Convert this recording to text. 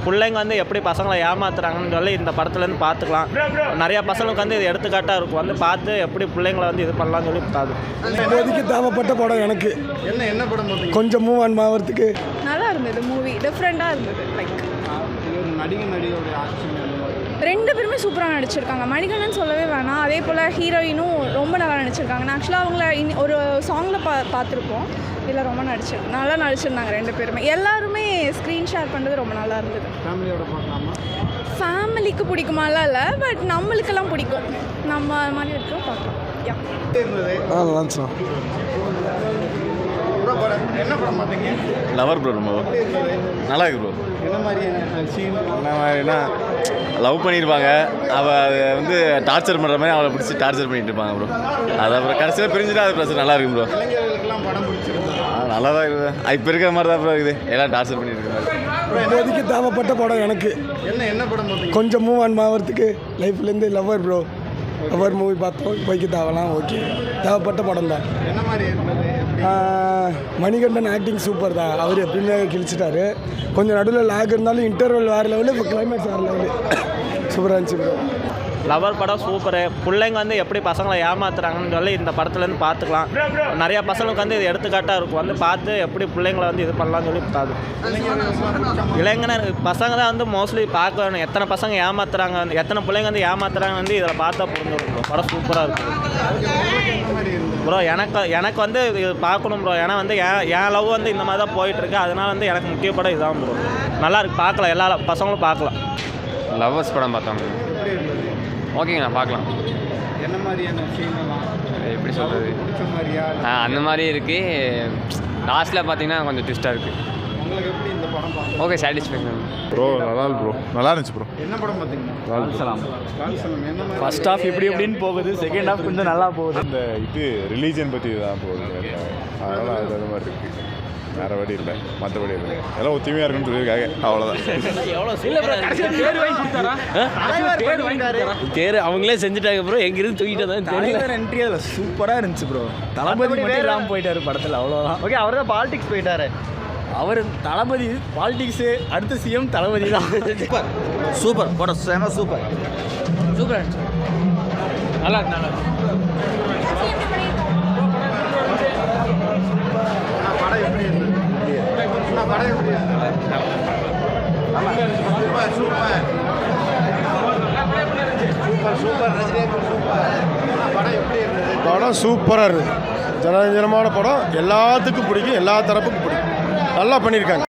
பிள்ளைங்க வந்து எப்படி பசங்களை ஏமாத்துறாங்கன்னு சொல்லி இந்த படத்துலேருந்து பார்த்துக்கலாம். நிறையா பசங்களுக்கு வந்து இது எடுத்துக்காட்டாக இருக்கும். வந்து பார்த்து எப்படி பிள்ளைங்களை வந்து இது பண்ணலாம்னு சொல்லி இப்போதைக்கு தேவைப்பட்ட படம் எனக்கு. என்ன படம் கொஞ்சம் மூவ் ஆன் ஆகிறதுக்கு நல்லா இருந்தது. மூவி டிஃப்ரெண்ட்டாக இருந்தது. லைக் நடிகருடைய ஆக்ஷன் ரெண்டு பேருமே சூப்பராக நடிச்சிருக்காங்க. மணிகண்டன் சொல்லவே வேணாம். அதே போல் ஹீரோயினும் ரொம்ப நல்லா நடிச்சிருக்காங்க. நான் ஆக்சுவலாக அவங்கள ஒரு சாங்கில் பார்த்துருப்போம். இதில் ரொம்ப நல்லா நடிச்சிருந்தாங்க ரெண்டு பேருமே. எல்லாருமே ஸ்க்ரீன் ஷேர் பண்ணுறது ரொம்ப நல்லா இருந்தது. ஃபேமிலியோட பார்க்கலாமா? ஃபேமிலிக்கு பிடிக்குமாலாம் இல்லை, பட் நம்மளுக்கெல்லாம் பிடிக்கும். நம்ம மாதிரி இருக்கோம் பார்க்கலாம். லான்ச்ண்ணா என்ன படம் பார்த்தீங்க? Lover bro. ரொம்ப நல்லா இருக்கு ப்ரோ. என்ன மாதிரியான சீன்? என்ன மாதிரினா லவ் பண்ணியிருப்பாங்க, அவள் அதை வந்து டார்ச்சர் பண்ணுற மாதிரி அவளை பிடிச்சி டார்ச்சர் பண்ணிட்டு இருப்பாங்க ப்ரோ. அது அப்புறம் கடைசியில் பிரிஞ்சுட்டு அது பிரச்சனை நல்லா இருக்கும் ப்ரோ. இளைஞர்களுக்கெல்லாம் படம் பிடிச்சிருந்தா? நல்லா தான் இருக்குது. இப்போ இருக்கிற மாதிரி தான் ப்ரோ இருக்குது. எல்லாம் டார்ச்சர் பண்ணிட்டு இருக்காங்க. இப்போதைக்கு தேவைப்பட்ட படம் எனக்கு. என்ன படம் பார்த்தீங்க? கொஞ்சம் மூவ் ஆன் ஆகிறதுக்கு லைஃப்லேருந்து லவர் ப்ரோ. லவர் மூவி பார்த்தோம். இப்போதைக்கு தேவலாம் ஓகே. தேவைப்பட்ட படம் தான். என்ன மாதிரி இருந்தது? மணிகண்டன் ஆக்டிங் சூப்பர் தான். அவர் எப்படின்னு கிழிச்சிட்டாரு. கொஞ்சம் நடுவில் லேக் இருந்தாலும் இன்டர்வல் வேறு லெவலு, இப்போ கிளைமேக்ஸ் வேறு லெவலு. சூப்பராக இருந்துச்சு ப்ரோ. லவர் படம் சூப்பரு. பிள்ளைங்க வந்து எப்படி பசங்களை ஏமாத்துறாங்கன்னு சொல்லி இந்த படத்துலேருந்து பார்த்துக்கலாம். நிறையா பசங்களுக்கு வந்து இது எடுத்துக்காட்டாக இருக்கும். வந்து பார்த்து எப்படி பிள்ளைங்களை வந்து இது பண்ணலாம்னு சொல்லி இளைஞர் பசங்க தான் வந்து மோஸ்ட்லி பார்க்க வேணும். எத்தனை பசங்க ஏமாத்துறாங்க, எத்தனை பிள்ளைங்க வந்து ஏமாத்துறாங்க வந்து இதில் பார்த்தா புரிஞ்சுருக்கும். படம் சூப்பராக இருக்கும் ப்ரோ. எனக்கு வந்து இது பார்க்கணும் ப்ரோ. ஏன்னா வந்து என் லவ் வந்து இந்த மாதிரி தான் போயிட்டுருக்கு. அதனால் வந்து எனக்கு முக்கிய படம் இதுதான் ப்ரோ. நல்லா இருக்குது, பார்க்கலாம். எல்லா பசங்களும் பார்க்கலாம். லவ்வர்ஸ் படம் பார்த்தோம். ஓகேங்கண்ணா, பார்க்கலாம். என்ன மாதிரியான சீனெல்லாம் எப்படி சொல்கிறது? பிடிச்ச மாதிரியா? அந்த மாதிரி இருக்குது. லாஸ்ட்டில் பார்த்தீங்கன்னா கொஞ்சம் ட்விஸ்ட்டாக இருக்குது. உங்களுக்கு எப்படி இந்த படம் பார்த்தீங்க? Okay, satisfaction bro. நல்லா இருக்கு ப்ரோ. நல்லா இருந்துச்சு ப்ரோ. என்ன படம் பார்த்தீங்க? கால்சலாம். என்ன மாதிரி? ஃபர்ஸ்ட் ஹாஃப் இப்படின்னு போகுது, செகண்ட் ஹாஃப் கொஞ்சம் நல்லா போகுது. இந்த இது ரிலீஜன் பற்றி தான் போகுது. அதனால் அது மாதிரி இருக்குது. வேறு வழி இல்லை, மற்றபடி இல்லை. எல்லாம் ஒத்துமையாக இருக்குன்னு சொல்லியிருக்காங்க. அவ்வளோதான். தேர் அவங்களே செஞ்சுட்டாங்க ப்ரோ. எங்கிருந்து தூக்கிட்டு தான் தெரியல. என்ட்ரி அதில் சூப்பராக இருந்துச்சு ப்ரோ. தளபதி மட்டும் போயிட்டாரு படத்தில், அவ்வளோதான். ஓகே, அவர் தான் பாலிடிக்ஸ் போயிட்டாரு. அவர் தளபதி பாலிடிக்ஸு, அடுத்த சிஎம் தளபதி தான். சூப்பர் படம், செம சூப்பர். சூப்பராக இருந்துச்சு. நல்லா நல்லா படம் எப்படி இருந்தது? படம் எப்படி இருந்தது? சூப்பர் படம் எப்படி இருந்தது? படம் சூப்பராக இருக்குது. ஜனரஞ்சனமான படம். எல்லாத்துக்கும் பிடிக்கும், எல்லா தரப்புக்கும் பிடிக்கும். நல்லா பண்ணியிருக்காங்க.